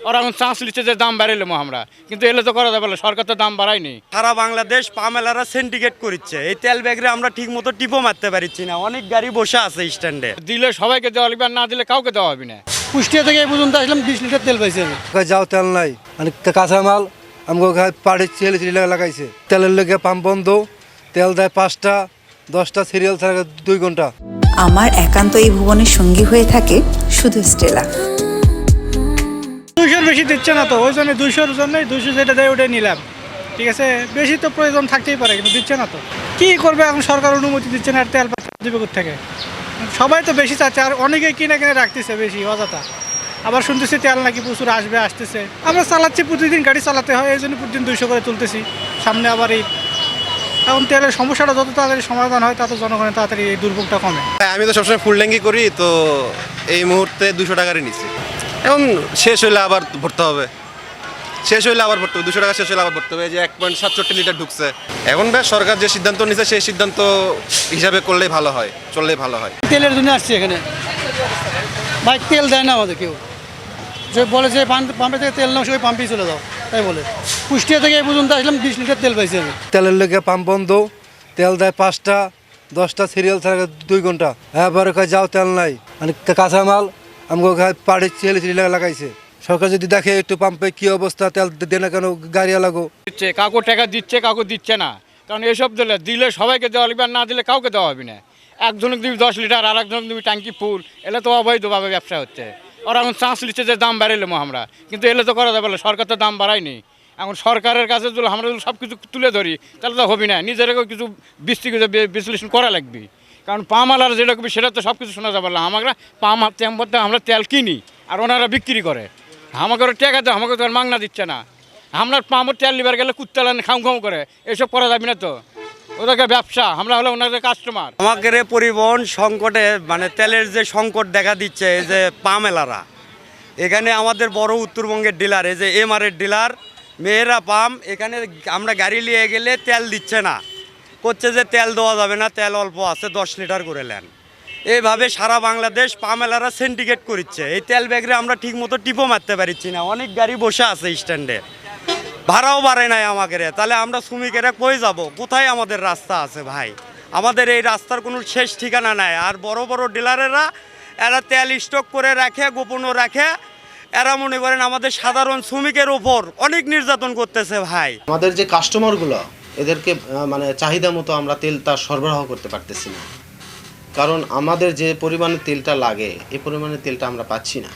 ওরা এখন চান্স নিচ্ছে যে দাম বাড়াইলাম আমরা, কিন্তু এলে তো করা যাবে না, সরকার তো দাম বাড়ায়নি। সারা বাংলাদেশ পামেলারা সিন্ডিকেট করছে, এই তেল ব্যাগরে আমরা ঠিক মতো টিপও মারতে পারছি না, অনেক গাড়ি বসে আছে স্ট্যান্ডে। দিলে সবাইকে দেওয়া লাগবে, আর না দিলে কাউকে দেওয়া হবে না। কুষ্টিয়া থেকে এই পর্যন্ত আসলাম 20 লিটার তেল পাইছি আমি। যাও তেল নাই, মানে কাঁচামাল আমাকে পাড়ে ছেলে লাগাইছে। তেলের লেগে পাম্প বন্ধ, তেল দেয় 5টা 10টা সিরিয়াল ছাড়া 2 ঘন্টা। আমার একান্ত এই ভুবনের সঙ্গী হয়ে থাকে শুধু স্টেলা। 200 বেশি দিচ্ছে না তো, ওই জন্য 200-র জন্য 200 যেটা দেয় ওটাই নিলাম। ঠিক আছে, বেশি তো প্রয়োজন থাকতেই পারে, কিন্তু দিচ্ছে না তো। কি করবে এখন, সরকার অনুমতি দিচ্ছে না, আর তেল দিবে থেকে। সবাই তো বেশি চাচ্ছে, আর অনেকেই কিনে রাখতেছে বেশি অযথা। আবার শুনতেছি তেল নাকি প্রচুর আসতেছে। আমরা চালাচ্ছি, প্রতিদিন গাড়ি চালাতে হয়, এই জন্য প্রতিদিন 200 করে তুলতেছি। সামনে আবার এই এখন তেলের সমস্যাটা যত তাড়াতাড়ি সমাধান হয়, তত জনগণের তাড়াতাড়ি এই দুর্ভোগটা কমে। আমি তো সবসময় ফুল ট্যাঙ্কি করি, তো এই মুহূর্তে 200 টাকারই নিচ্ছি। এখন শেষ হইলে আবার ভরতে হবে, 200 টাকা শেষ হলে আবার ভরতে হবে। যে 1.67 লিটার ঢুকছে। এখন বেশ সরকার যে সিদ্ধান্ত নিচ্ছে সেই সিদ্ধান্ত হিসাবে করলেই ভালো হয়, চললেই ভালো হয়। তেলের জন্য আসছি এখানে, ভাই তেল দেয় না আমাদের কেউ। যে বলে যে পাম্পে থেকে তেল নাও, সে পাম্পেই চলে যাও, তাই বলে। কুষ্টিয়া থেকে এই পর্যন্ত আসলাম 20 লিটার তেল পাইছি আমি। তেলের লেগে পাম্প বন্ধ, তেল দেয় 5টা 10টা সিরিয়াল ছাড়া 2 ঘন্টা। এবারে যাও তেল নাই, মানে কাঁচামাল আমাকে পাড়ে ছেলে লাগাইছে। সরকার যদি দেখে একটু পাম্পে কি অবস্থা, তেল দেয় না কেন, গাড়ি লাগো দিচ্ছে, কাউকে টাকা দিচ্ছে, কাউকে দিচ্ছে না। কারণ এসব দিলে সবাইকে দেওয়া লাগবে, আর না দিলে কাউকে দেওয়া হবে না। একজনকে দিবি 10 লিটার, আর একজনকে দিবি ট্যাঙ্কি ফুল, এলে তো অবৈধভাবে ব্যবসা হচ্ছে। ওরা এখন চান্স নিচ্ছে যে দাম বাড়াইলাম আমরা, কিন্তু এলে তো করা যাবে না, সরকার তো দাম বাড়ায়নি। এখন সরকারের কাছে যদি আমরা সব কিছু তুলে ধরি, তাহলে তো হবে না, নিজেরাকেও কিছু বিশ্লেষণ করা লাগবে। কারণ পামালার যেটা করবি সেটা তো সব কিছু শোনা যাবে না। আমরা আমরা তেল কিনি, আর ওনারা বিক্রি করে। আমাকে ওরা টাকা দেয়, আমাকে তো আর মাংনা দিচ্ছে না। আমরা পাম্পের তেল লিবার গেলে কুত্তালান খাম করে, এসব করা যাবে না তো। ওদেরকে ব্যবসা, আমরা হলে ওনাদের কাস্টমার। আমাদের পরিবহন সংকটে, মানে তেলের যে সংকট দেখা দিচ্ছে, এই যে পামেলারা এখানে আমাদের বড় উত্তরবঙ্গের ডিলার, এই যে এমআরের ডিলার মেয়েরা পাম্প, এখানে আমরা গাড়ি নিয়ে গেলে তেল দিচ্ছে না, করছে যে তেল দেওয়া যাবে না, তেল অল্প আছে, 10 লিটার করে নেন। এইভাবে সারা বাংলাদেশ পামেলারা সিন্ডিকেট করছে, এই তেল ব্যাগরে আমরা ঠিক মতো টিপও মারতে পারছি না, অনেক গাড়ি বসে আছে স্ট্যান্ডে, ভাড়াও বাড়ে নাই আমাদের। তাহলে আমরা শ্রমিকেরা কই যাব, কোথায় আমাদের রাস্তা আছে ভাই? আমাদের এই রাস্তার কোনো শেষ ঠিকানা নাই। আর বড় বড় ডিলারেরা এরা তেল স্টক করে রাখে, গোপনও রাখে। এরা মনে করেন আমাদের সাধারণ শ্রমিকের ওপর অনেক নির্যাতন করতেছে ভাই। আমাদের যে কাস্টমারগুলো, এদেরকে মানে চাহিদা মতো আমরা তেলটা সরবরাহ করতে পারতেছি না, কারণ আমাদের যে পরিমাণে তেলটা লাগে এই পরিমাণে তেলটা আমরা পাচ্ছি না।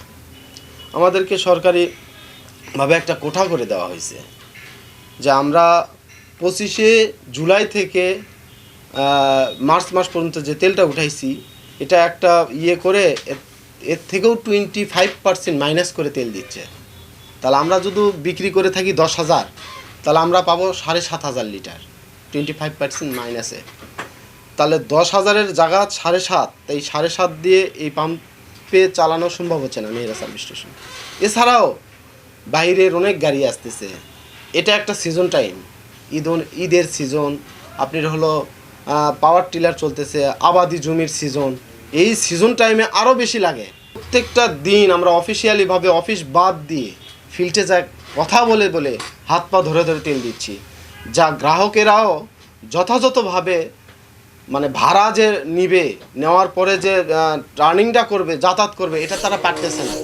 আমাদেরকে সরকারিভাবে একটা কোঠা করে দেওয়া হয়েছে যে আমরা 25শে জুলাই থেকে মার্চ মাস পর্যন্ত যে তেলটা উঠাইছি, এটা একটা করে এর থেকেও 25% মাইনাস করে তেল দিচ্ছে। তাহলে আমরা যদি বিক্রি করে থাকি 10,000, তাহলে আমরা পাবো 7,500 লিটার 25% মাইনাসে। তাহলে 10,000-এর জায়গা 7.5, তাই 7.5 দিয়ে এই পাম্পে চালানো সম্ভব হচ্ছে না মেয়েরা সার্ভিস স্টেশন। এছাড়াও বাইরের অনেক গাড়ি আসতেছে, এটা একটা সিজন টাইম, ঈদের সিজন, আপনার হলো পাওয়ার টিলার চলতেছে, আবাদি জমির সিজন, এই সিজন টাইমে আরও বেশি লাগে। প্রত্যেকটা দিন আমরা অফিসিয়ালিভাবে অফিস বাদ দিয়ে ফিল্ডে যা কথা বলে হাত পা ধরে তেল দিচ্ছি, যা গ্রাহকেরাও যথাযথভাবে মানে ভাড়া যে নিবে, নেওয়ার পরে যে টার্নিংটা করবে, যাতায়াত করবে, এটা তারা পারতেছে না।